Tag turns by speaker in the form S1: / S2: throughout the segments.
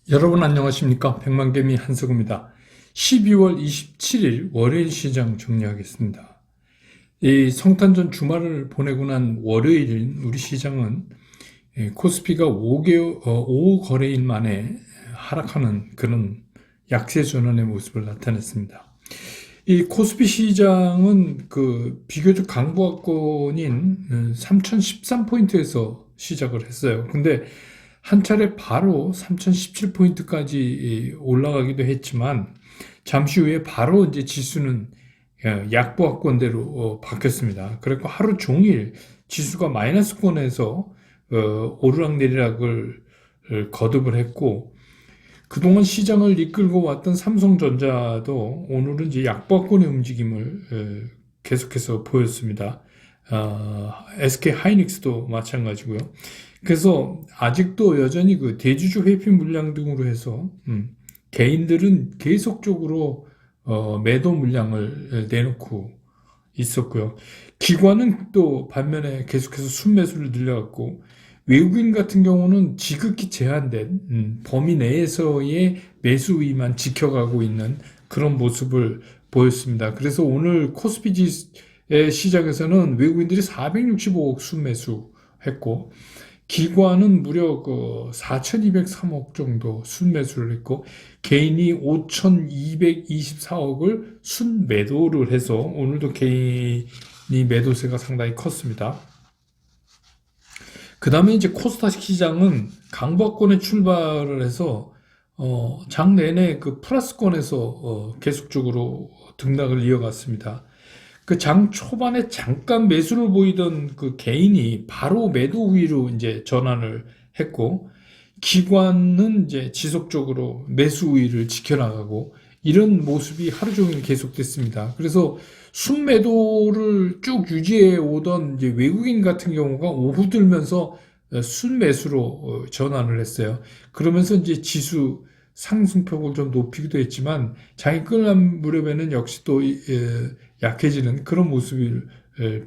S1: 여러분 안녕하십니까? 백만개미 한석우입니다. 12월 27일 월요일 시장 정리하겠습니다. 이 성탄절 주말을 보내고 난 월요일인 우리 시장은 코스피가 5 거래일 만에 하락하는 그런 약세 전환의 모습을 나타냈습니다. 이 코스피 시장은 그 비교적 강보합권인 3013포인트에서 시작을 했어요. 근데 한 차례 바로 3017포인트까지 올라가기도 했지만 잠시 후에 바로 이제 지수는 약보합권대로 바뀌었습니다. 그래서 하루 종일 지수가 마이너스권에서 오르락내리락을 거듭을 했고, 그동안 시장을 이끌고 왔던 삼성전자도 오늘은 이제 약보합권의 움직임을 계속해서 보였습니다. SK 하이닉스도 마찬가지고요. 그래서 아직도 여전히 그 대주주 회피 물량 등으로 해서 개인들은 계속적으로 매도 물량을 내놓고 있었고요. 기관은 또 반면에 계속해서 순매수를 늘려갔고, 외국인 같은 경우는 지극히 제한된 범위 내에서의 매수 우위만 지켜가고 있는 그런 모습을 보였습니다. 그래서 오늘 코스피 지수의 시장에서는 외국인들이 465억 순매수했고, 기관은 무려 4,203억 정도 순매수를 했고, 개인이 5,224억을 순매도를 해서 오늘도 개인이 매도세가 상당히 컸습니다. 그 다음에 이제 코스닥 시장은 강보합권에 출발을 해서 장 내내 그 플러스권에서 계속적으로 등락을 이어갔습니다. 그 장 초반에 잠깐 매수를 보이던 그 개인이 바로 매도 우위로 이제 전환을 했고, 기관은 이제 지속적으로 매수 우위를 지켜나가고, 이런 모습이 하루 종일 계속됐습니다. 그래서 순매도를 쭉 유지해 오던 이제 외국인 같은 경우가 오후 들면서 순매수로 전환을 했어요. 그러면서 이제 지수 상승폭을 좀 높이기도 했지만 장이 끝난 무렵에는 역시 또 약해지는 그런 모습을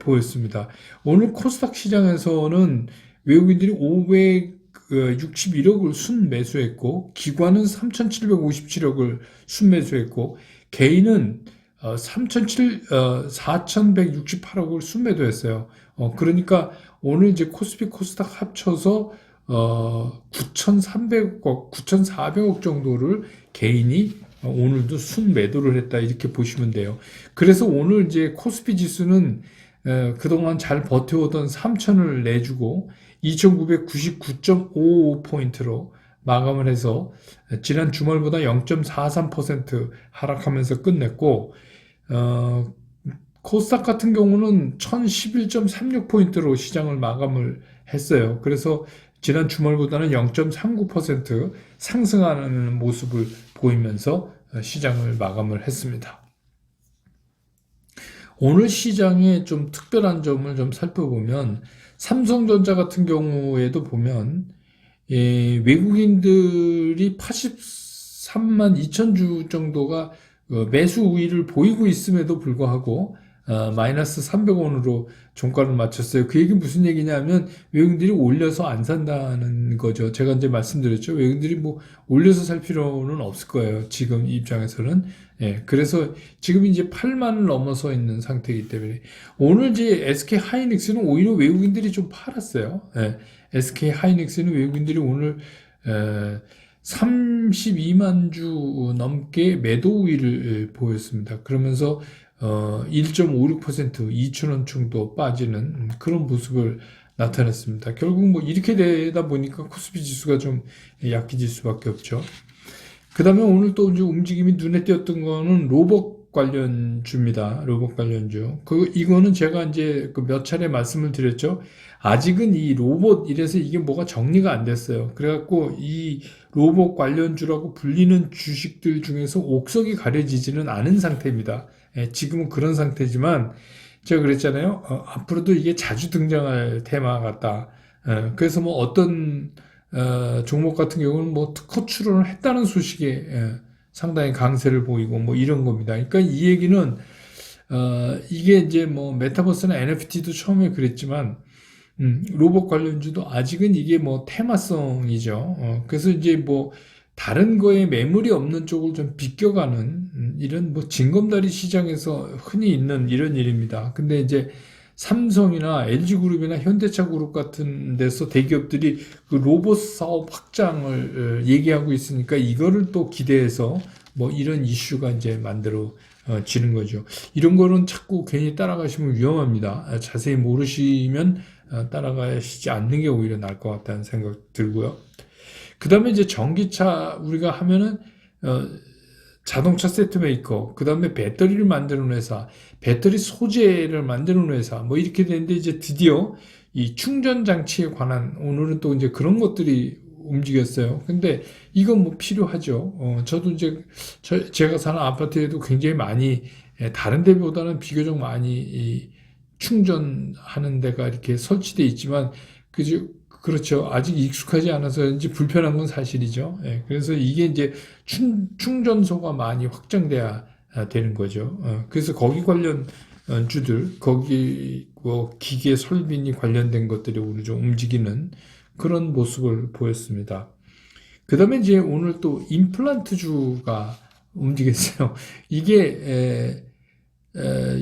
S1: 보였습니다. 오늘 코스닥 시장에서는 외국인들이 561억을 순매수했고, 기관은 3,757억을 순매수했고, 개인은 4,168억을 순매도했어요. 그러니까 오늘 이제 코스피 코스닥 합쳐서 9,300억, 9,400억 정도를 개인이 오늘도 순매도를 했다, 이렇게 보시면 돼요. 그래서 오늘 이제 코스피 지수는 그동안 잘 버텨오던 3,000을 내주고 2,999.55포인트로 마감을 해서 지난 주말보다 0.43% 하락하면서 끝냈고, 코스닥 같은 경우는 1011.36포인트로 시장을 마감을 했어요. 그래서 지난 주말보다는 0.39% 상승하는 모습을 보이면서 시장을 마감을 했습니다. 오늘 시장의 좀 특별한 점을 좀 살펴보면, 삼성전자 같은 경우에도 보면 외국인들이 83만 2천 주 정도가 매수 우위를 보이고 있음에도 불구하고 마이너스 300원으로 종가를 마쳤어요. 그 얘기는 무슨 얘기냐면 외국인들이 올려서 안 산다는 거죠. 제가 이제 말씀드렸죠. 외국인들이 뭐 올려서 살 필요는 없을 거예요. 지금 입장에서는. 예, 그래서 지금 이제 8만을 넘어서 있는 상태이기 때문에 오늘 이제 SK 하이닉스는 오히려 외국인들이 좀 팔았어요. 예, SK 하이닉스는 외국인들이 오늘 32만 주 넘게 매도 우위를 보였습니다. 그러면서 1.56% 2천원 정도 빠지는 그런 모습을 나타냈습니다. 결국 뭐 이렇게 되다 보니까 코스피 지수가 좀 약해질 수밖에 없죠. 그 다음에 오늘 또 이제 움직임이 눈에 띄었던 거는 로봇 관련주입니다. 로봇 관련주. 이거는 제가 이제 그 몇 차례 말씀을 드렸죠. 아직은 이 로봇 이래서 이게 뭐가 정리가 안 됐어요. 그래갖고 이 로봇 관련주라고 불리는 주식들 중에서 옥석이 가려지지는 않은 상태입니다. 지금은 그런 상태지만 제가 그랬잖아요. 앞으로도 이게 자주 등장할 테마 같다. 그래서 뭐 어떤 종목 같은 경우는 뭐 특허 출원을 했다는 소식에 상당히 강세를 보이고 뭐 이런 겁니다. 그러니까 이 얘기는 이게 이제 뭐 메타버스나 NFT도 처음에 그랬지만 로봇 관련주도 아직은 이게 뭐 테마성이죠. 그래서 이제 뭐 다른 거에 매물이 없는 쪽을 좀 비껴가는 이런 뭐 징검다리 시장에서 흔히 있는 이런 일입니다. 근데 이제 삼성이나 LG그룹이나 현대차그룹 같은 데서 대기업들이 그 로봇 사업 확장을 얘기하고 있으니까 이거를 또 기대해서 뭐 이런 이슈가 이제 지는 거죠. 이런 거는 자꾸 괜히 따라가시면 위험합니다. 자세히 모르시면 따라가시지 않는 게 오히려 나을 것 같다는 생각 들고요. 그 다음에 이제 전기차 우리가 하면은 자동차 세트 메이커, 그 다음에 배터리를 만드는 회사, 배터리 소재를 만드는 회사, 뭐 이렇게 되는데 이제 드디어 이 충전 장치에 관한 오늘은 또 이제 그런 것들이 움직였어요. 근데 이건 뭐 필요하죠. 저도 이제 제가 사는 아파트에도 굉장히 많이 다른 데보다는 비교적 많이 이 충전하는 데가 이렇게 설치돼 있지만 그렇죠. 아직 익숙하지 않아서인지 불편한 건 사실이죠. 예, 그래서 이게 이제 충전소가 많이 확장돼야 되는 거죠. 그래서 거기 관련 주들, 거기 뭐 기계 설비니 관련된 것들이 오늘 좀 움직이는 그런 모습을 보였습니다. 그 다음에 이제 오늘 또 임플란트주가 움직였어요. 이게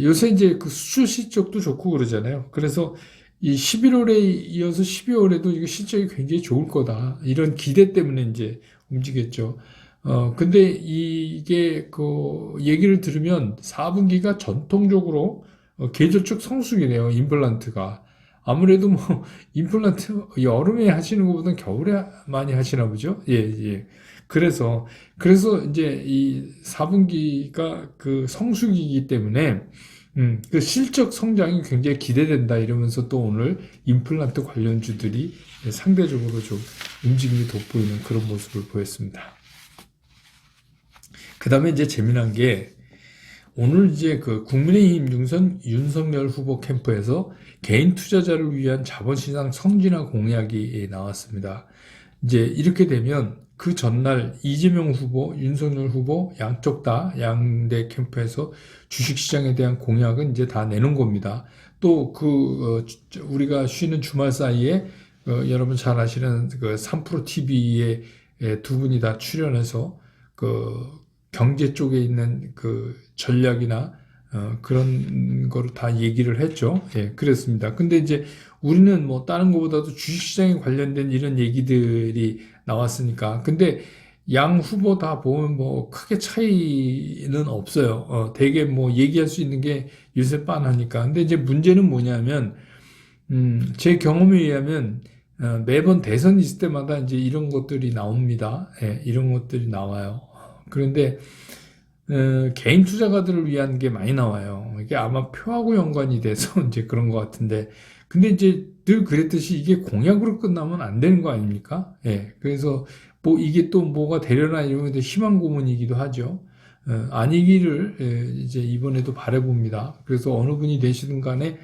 S1: 요새 이제 그 수출 실적도 좋고 그러잖아요. 그래서 이 11월에 이어서 12월에도 이거 실적이 굉장히 좋을 거다. 이런 기대 때문에 이제 움직였죠. 근데 이게 그 얘기를 들으면 4분기가 전통적으로 계절적 성수기네요. 임플란트가. 아무래도 뭐 임플란트 여름에 하시는 것보다는 겨울에 많이 하시나 보죠. 예, 예. 그래서 이제 이 4분기가 그 성수기이기 때문에 그 실적 성장이 굉장히 기대된다 이러면서 또 오늘 임플란트 관련주들이 상대적으로 좀 움직임이 돋보이는 그런 모습을 보였습니다. 그 다음에 이제 재미난 게 오늘 이제 그 국민의힘 윤석열 후보 캠프에서 개인 투자자를 위한 자본시장 성진화 공약이 나왔습니다. 이제 이렇게 되면 그 전날 이재명 후보, 윤석열 후보 양쪽 다 양대 캠프에서 주식시장에 대한 공약은 이제 다 내놓은 겁니다. 또 우리가 쉬는 주말 사이에 여러분 잘 아시는 그 3프로 TV에 두 분이 다 출연해서 그 경제 쪽에 있는 그 전략이나 그런 거를 다 얘기를 했죠. 예, 그랬습니다. 근데 이제 우리는 뭐 다른 것보다도 주식시장에 관련된 이런 얘기들이 나왔으니까. 근데 양 후보 다 보면 뭐 크게 차이는 없어요. 되게 뭐 얘기할 수 있는 게 요새 빤하니까. 근데 이제 문제는 뭐냐면, 제 경험에 의하면, 매번 대선 있을 때마다 이제 이런 것들이 나옵니다. 예, 이런 것들이 나와요. 그런데 개인 투자가들을 위한 게 많이 나와요. 이게 아마 표하고 연관이 돼서 이제 그런 것 같은데, 근데 이제 늘 그랬듯이 이게 공약으로 끝나면 안 되는 거 아닙니까? 예. 그래서 뭐 이게 또 뭐가 되려나 이러면 희망 고문이기도 하죠. 아니기를 이제 이번에도 바라봅니다. 그래서 어느 분이 되시든 간에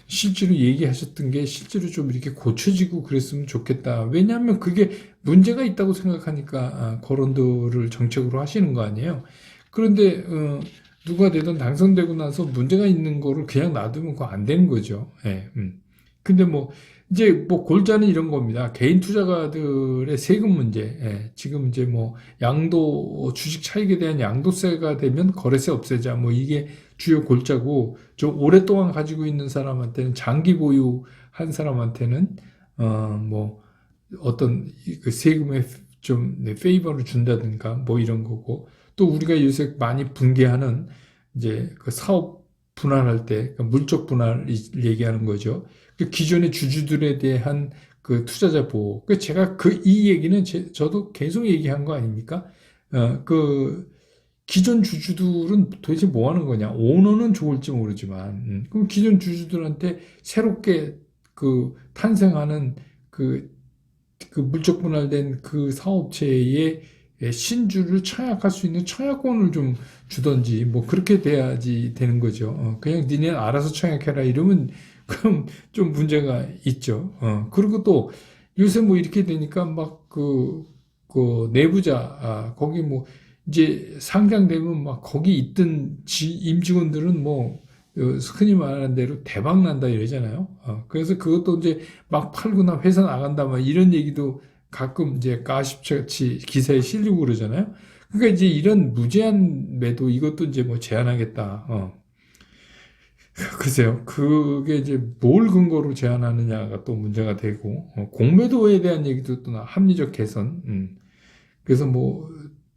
S1: 실제로 얘기하셨던 게 실제로 좀 이렇게 고쳐지고 그랬으면 좋겠다. 왜냐하면 그게 문제가 있다고 생각하니까 거론들을 정책으로 하시는 거 아니에요. 그런데 누가 되든 당선되고 나서 문제가 있는 거를 그냥 놔두면 그거 안 되는 거죠. 예. 근데 뭐 이제 뭐 골자는 이런 겁니다. 개인 투자가들의 세금 문제. 예. 지금 이제 뭐 주식 차익에 대한 양도세가 되면 거래세 없애자. 뭐 이게 주요 골자고, 좀 오랫동안 가지고 있는 사람한테는, 장기 보유한 사람한테는 뭐 어떤 그 세금에 좀 페이버를 준다든가 뭐 이런 거고, 또 우리가 요새 많이 붕괴하는 이제 그 사업 분할할 때 물적 분할 얘기하는 거죠. 그 기존의 주주들에 대한 그 투자자 보호. 그 제가 이 얘기는 저도 계속 얘기한 거 아닙니까? 그 기존 주주들은 도대체 뭐 하는 거냐? 오너는 좋을지 모르지만, 그럼 기존 주주들한테 새롭게 그 탄생하는 그 물적 분할된 그 사업체의 신주를 청약할 수 있는 청약권을 좀 주던지, 뭐 그렇게 돼야지 되는 거죠. 그냥 니네 알아서 청약해라 이러면 그럼 좀 문제가 있죠. 그리고 또 요새 뭐 이렇게 되니까 막 그 내부자, 거기 뭐 이제 상장되면 막 거기 있던 임직원들은 뭐 흔히 말하는 대로 대박 난다 이러잖아요. 그래서 그것도 이제 막 팔거나 회사 나간다 막 이런 얘기도 가끔 이제 가십같이 기사에 실리고 그러잖아요. 그러니까 이제 이런 무제한 매도 이것도 이제 뭐 제한하겠다. 글쎄요. 그게 이제 뭘 근거로 제한하느냐가 또 문제가 되고, 공매도에 대한 얘기도 또 합리적 개선. 그래서 뭐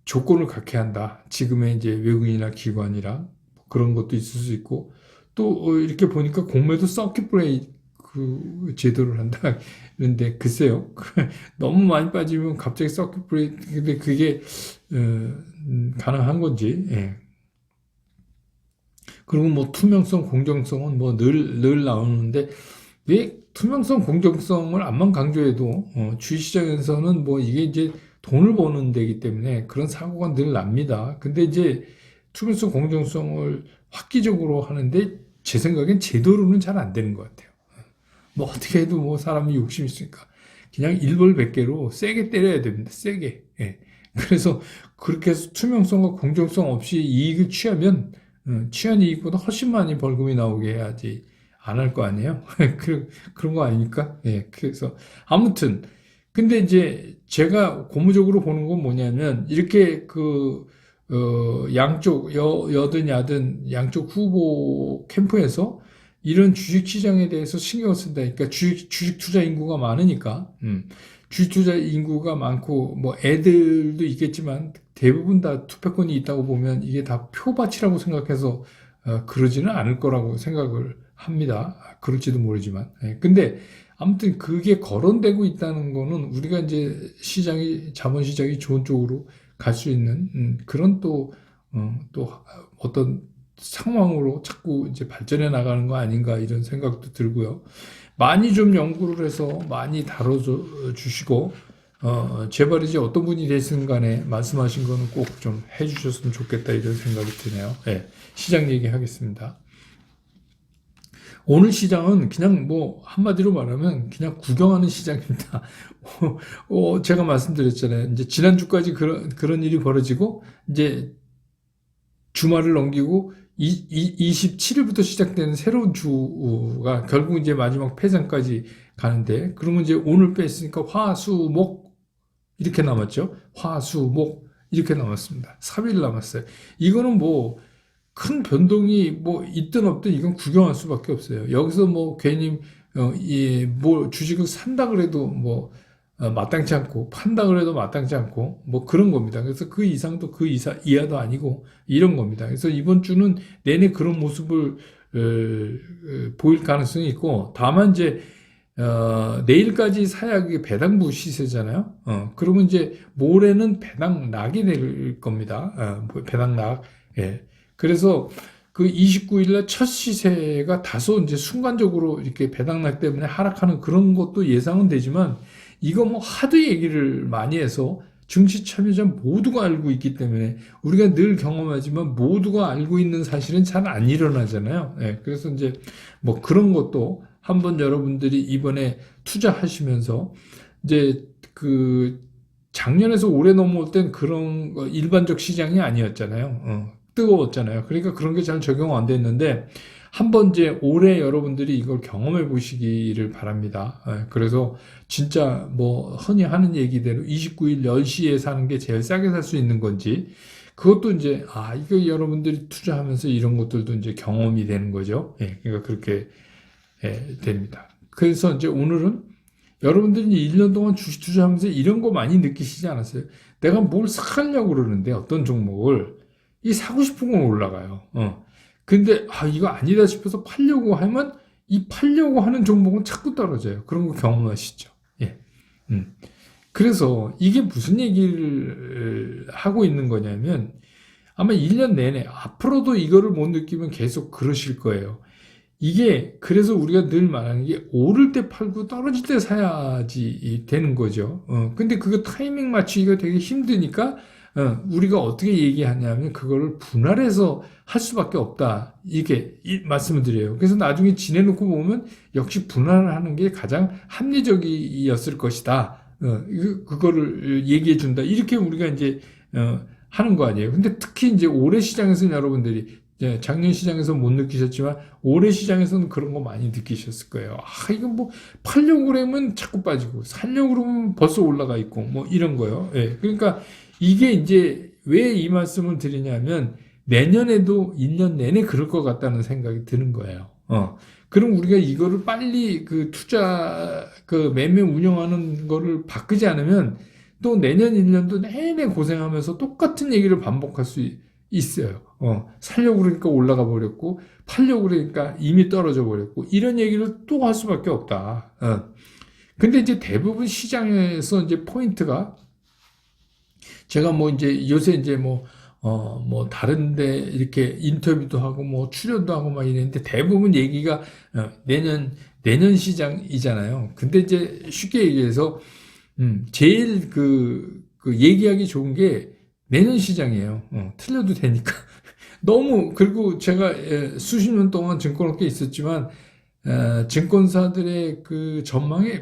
S1: 조건을 갖게 한다. 지금의 이제 외국인이나 기관이랑 그런 것도 있을 수 있고, 또 이렇게 보니까 공매도 서킷 브레이크 그 제도를 한다. 그런데 글쎄요. 너무 많이 빠지면 갑자기 서킷 브레이크, 근데 그게 가능한 건지. 예. 그리고 뭐 투명성, 공정성은 뭐 늘 나오는데 왜 투명성, 공정성을 암만 강조해도 주식시장에서는 뭐 이게 이제 돈을 버는 데이기 때문에 그런 사고가 늘 납니다. 근데 이제 투명성, 공정성을 획기적으로 하는데 제 생각엔 제대로는 잘 안 되는 것 같아요. 뭐 어떻게 해도 뭐 사람이 욕심이 있으니까 그냥 일벌백계로 세게 때려야 됩니다. 세게. 예. 그래서 그렇게 해서 투명성과 공정성 없이 이익을 취하면 취한 이익보다 훨씬 많이 벌금이 나오게 해야지 안 할 거 아니에요? 그런 거 아닙니까? 예. 그래서 아무튼 근데 이제 제가 고무적으로 보는 건 뭐냐면 이렇게 양쪽 여든 야든 양쪽 후보 캠프에서 이런 주식시장에 대해서 신경을 쓴다. 그러니까 주식 투자 인구가 많으니까, 주식 투자 인구가 많고, 뭐 애들도 있겠지만 대부분 다 투표권이 있다고 보면 이게 다 표밭이라고 생각해서 그러지는 않을 거라고 생각을 합니다. 그럴지도 모르지만. 예. 근데 아무튼 그게 거론되고 있다는 거는 우리가 이제 자본시장이 좋은 쪽으로 갈 수 있는 그런 또 어떤 상황으로 자꾸 이제 발전해 나가는 거 아닌가 이런 생각도 들고요. 많이 좀 연구를 해서 많이 다뤄 주시고, 제발 이제 어떤 분이 되시든 간에 말씀하신 거는 꼭 좀 해주셨으면 좋겠다 이런 생각이 드네요. 네, 시장 얘기하겠습니다. 오늘 시장은 그냥 뭐 한마디로 말하면 그냥 구경하는 시장입니다. 제가 말씀드렸잖아요. 이제 지난주까지 그런 일이 벌어지고 이제 주말을 넘기고 27일부터 시작되는 새로운 주가 결국 이제 마지막 폐장까지 가는데 그러면 이제 오늘 뺐으니까 화, 수, 목 이렇게 남았죠. 화, 수, 목 이렇게 남았습니다. 3일 남았어요. 이거는 뭐 큰 변동이 뭐 있든 없든 이건 구경할 수밖에 없어요. 여기서 뭐 괜히 뭐 주식을 산다 그래도 뭐 마땅치 않고 판다 그래도 마땅치 않고 뭐 그런 겁니다. 그래서 그 이상도 이하도 아니고 이런 겁니다. 그래서 이번 주는 내내 그런 모습을 보일 가능성이 있고 다만 이제 내일까지 사야 그게 배당부 시세잖아요. 그러면 이제 모레는 배당락이 될 겁니다. 배당락. 예. 그래서 그 29일날 첫 시세가 다소 이제 순간적으로 이렇게 배당락 때문에 하락하는 그런 것도 예상은 되지만 이거 뭐 하도 얘기를 많이 해서 증시 참여자 모두가 알고 있기 때문에 우리가 늘 경험하지만 모두가 알고 있는 사실은 잘 안 일어나잖아요. 네, 그래서 이제 뭐 그런 것도 한번 여러분들이 이번에 투자하시면서 이제 작년에서 올해 넘어올 땐 그런 일반적 시장이 아니었잖아요. 뜨거웠잖아요. 그러니까 그런 게 잘 적용 안 됐는데 한번 이제 올해 여러분들이 이걸 경험해 보시기를 바랍니다. 그래서 진짜 뭐 흔히 하는 얘기대로 29일 10시에 사는 게 제일 싸게 살 수 있는 건지 그것도 이제 이거 여러분들이 투자하면서 이런 것들도 이제 경험이 되는 거죠. 그러니까 그렇게 됩니다. 그래서 이제 오늘은 여러분들이 1년 동안 주식 투자하면서 이런 거 많이 느끼시지 않았어요? 내가 뭘 사려고 그러는데 어떤 종목을 이 사고 싶은 건 올라가요. 근데 이거 아니다 싶어서 팔려고 하면 이 팔려고 하는 종목은 자꾸 떨어져요. 그런 거 경험하시죠? 예. 그래서 이게 무슨 얘기를 하고 있는 거냐면 아마 1년 내내 앞으로도 이거를 못 느끼면 계속 그러실 거예요. 이게 그래서 우리가 늘 말하는 게 오를 때 팔고 떨어질 때 사야지 되는 거죠. 근데 그거 타이밍 맞추기가 되게 힘드니까 우리가 어떻게 얘기하냐면 그거를 분할해서 할 수밖에 없다. 이렇게 말씀을 드려요. 그래서 나중에 지내놓고 보면 역시 분할을 하는 게 가장 합리적이었을 것이다. 그거를 얘기해 준다. 이렇게 우리가 이제 하는 거 아니에요. 근데 특히 이제 올해 시장에서는 여러분들이 작년 시장에서 못 느끼셨지만 올해 시장에서는 그런 거 많이 느끼셨을 거예요. 이건 뭐 팔려고 그러면 자꾸 빠지고 살려고 그러면 벌써 올라가 있고 뭐 이런 거요. 예. 그러니까 이게 이제 왜 이 말씀을 드리냐면 내년에도 1년 내내 그럴 것 같다는 생각이 드는 거예요. 그럼 우리가 이거를 빨리 그 투자, 그 매매 운영하는 거를 바꾸지 않으면 또 내년 1년도 내내 고생하면서 똑같은 얘기를 반복할 수 있어요. 살려고 그러니까 올라가 버렸고, 팔려고 그러니까 이미 떨어져 버렸고, 이런 얘기를 또 할 수밖에 없다. 근데 이제 대부분 시장에서 이제 포인트가 제가 뭐 이제 요새 이제 뭐 다른데 이렇게 인터뷰도 하고 뭐 출연도 하고 막 이랬는데 대부분 얘기가 내년 시장이잖아요. 근데 이제 쉽게 얘기해서 제일 그 얘기하기 좋은 게 내년 시장이에요. 틀려도 되니까. 너무 그리고 제가 수십 년 동안 증권업계에 있었지만 증권사들의 그 전망이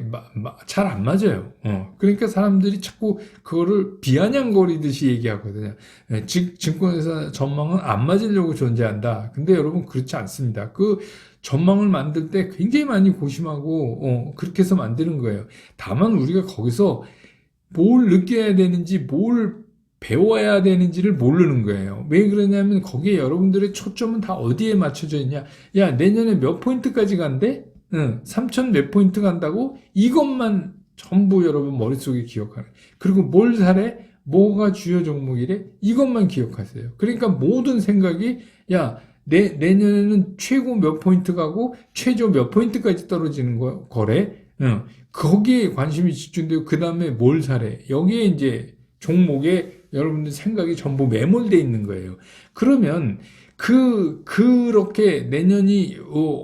S1: 잘 안 맞아요. 그러니까 사람들이 자꾸 그거를 비아냥거리듯이 얘기하거든요. 증권회사 전망은 안 맞으려고 존재한다. 근데 여러분 그렇지 않습니다. 그 전망을 만들 때 굉장히 많이 고심하고 그렇게 해서 만드는 거예요. 다만 우리가 거기서 뭘 느껴야 되는지 뭘 배워야 되는지를 모르는 거예요. 왜 그러냐면 거기에 여러분들의 초점은 다 어디에 맞춰져 있냐. 야, 내년에 몇 포인트까지 간대? 3천 몇 포인트 간다고? 이것만 전부 여러분 머릿속에 기억하는. 그리고 뭘 사래? 뭐가 주요 종목이래? 이것만 기억하세요. 그러니까 모든 생각이 야, 내년에는 최고 몇 포인트 가고 최저 몇 포인트까지 떨어지는 거래? 거기에 관심이 집중되고 그 다음에 뭘 사래? 여기에 이제 종목에 여러분들 생각이 전부 매몰돼 있는 거예요. 그러면 그렇게 내년이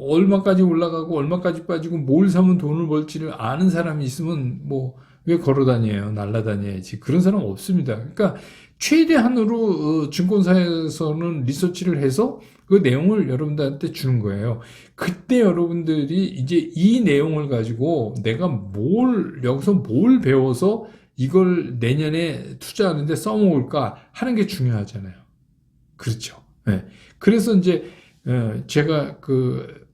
S1: 얼마까지 올라가고 얼마까지 빠지고 뭘 사면 돈을 벌지를 아는 사람이 있으면 뭐 왜 걸어 다녀요? 날라다녀야지. 그런 사람 없습니다. 그러니까 최대한으로 증권사에서는 리서치를 해서 그 내용을 여러분들한테 주는 거예요. 그때 여러분들이 이제 이 내용을 가지고 내가 여기서 뭘 배워서 이걸 내년에 투자하는데 써먹을까 하는 게 중요하잖아요. 그렇죠. 네. 그래서 이제 제가 그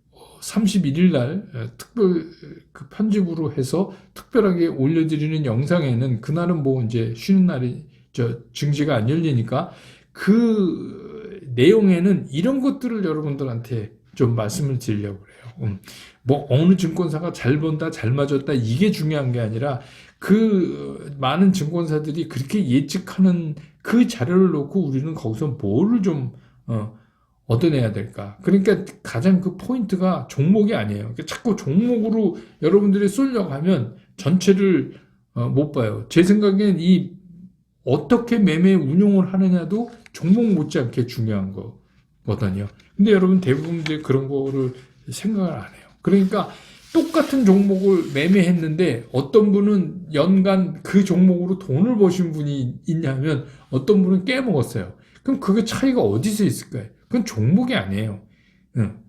S1: 31일 날 특별 그 편집으로 해서 특별하게 올려드리는 영상에는 그날은 뭐 이제 쉬는 날이 증시가 안 열리니까 그 내용에는 이런 것들을 여러분들한테 좀 말씀을 드리려고 그래요. 뭐 어느 증권사가 잘 본다, 잘 맞았다 이게 중요한 게 아니라 그 많은 증권사들이 그렇게 예측하는 그 자료를 놓고 우리는 거기서 뭐를 좀 얻어내야 될까? 그러니까 가장 그 포인트가 종목이 아니에요. 자꾸 종목으로 여러분들이 쏠려고 하면 전체를 못 봐요. 제 생각엔 이 어떻게 매매 운용을 하느냐도 종목 못지않게 중요한 거거든요. 근데 여러분 대부분 이제 그런 거를 생각을 안 해요. 그러니까 똑같은 종목을 매매했는데 어떤 분은 연간 그 종목으로 돈을 버신 분이 있냐면 어떤 분은 깨먹었어요. 그럼 그게 차이가 어디서 있을까요? 그건 종목이 아니에요.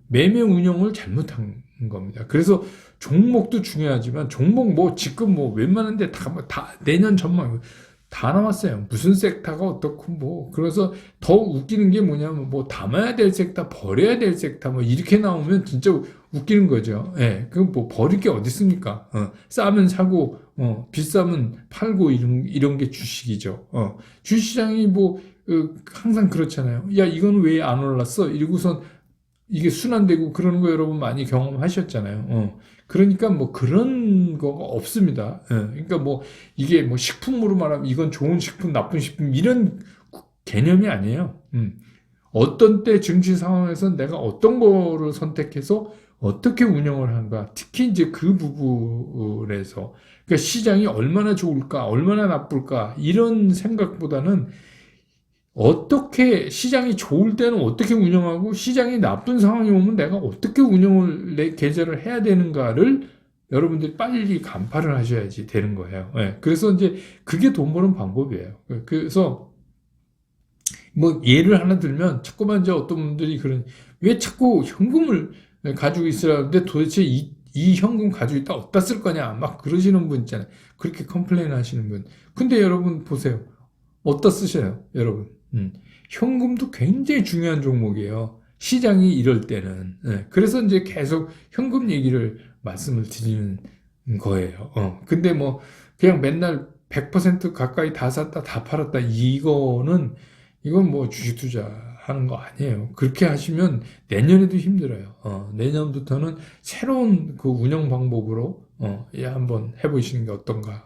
S1: 매매 운영을 잘못한 겁니다. 그래서 종목도 중요하지만 종목 뭐 지금 뭐 웬만한데 다 내년 전망 다 나왔어요. 무슨 섹터가 어떻고 뭐 그래서 더 웃기는 게 뭐냐면 뭐 담아야 될 섹터, 버려야 될 섹터 뭐 이렇게 나오면 진짜 웃기는 거죠. 예, 그 뭐 버릴 게 어디 있습니까? 싸면 사고, 비싸면 팔고 이런 게 주식이죠. 주시장이 뭐 항상 그렇잖아요. 야, 이건 왜 안 올랐어? 이러고선 이게 순환되고 그러는 거 여러분 많이 경험하셨잖아요. 그러니까 뭐 그런 거가 없습니다. 그러니까 뭐 이게 뭐 식품으로 말하면 이건 좋은 식품, 나쁜 식품 이런 개념이 아니에요. 어떤 때 증시 상황에서 내가 어떤 거를 선택해서 어떻게 운영을 하는가. 특히 이제 그 부분에서 그러니까 시장이 얼마나 좋을까, 얼마나 나쁠까 이런 생각보다는 어떻게 시장이 좋을 때는 어떻게 운영하고 시장이 나쁜 상황이 오면 내가 어떻게 운영을 계절을 해야 되는가를 여러분들이 빨리 간파를 하셔야지 되는 거예요. 네. 그래서 이제 그게 돈 버는 방법이에요. 그래서 뭐 예를 하나 들면 자꾸만 이제 어떤 분들이 왜 자꾸 현금을 가지고 있으라는데 도대체 이 현금 가지고 있다 어디다 쓸 거냐 막 그러시는 분 있잖아요. 그렇게 컴플레인 하시는 분. 근데 여러분 보세요. 어디다 쓰셔요, 여러분? 현금도 굉장히 중요한 종목이에요. 시장이 이럴 때는. 그래서 이제 계속 현금 얘기를 말씀을 드리는 거예요. 근데 뭐 그냥 맨날 100% 가까이 다 샀다 다 팔았다 이건 뭐 주식 투자하는 거 아니에요. 그렇게 하시면 내년에도 힘들어요. 내년부터는 새로운 그 운영 방법으로 한번 해보시는 게 어떤가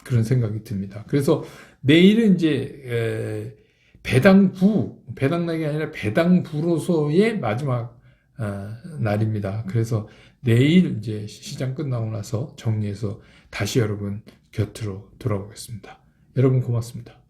S1: 그런 생각이 듭니다. 그래서 내일은 이제 배당락이 아니라 배당부로서의 마지막 날입니다. 그래서 내일 이제 시장 끝나고 나서 정리해서 다시 여러분 곁으로 돌아오겠습니다. 여러분 고맙습니다.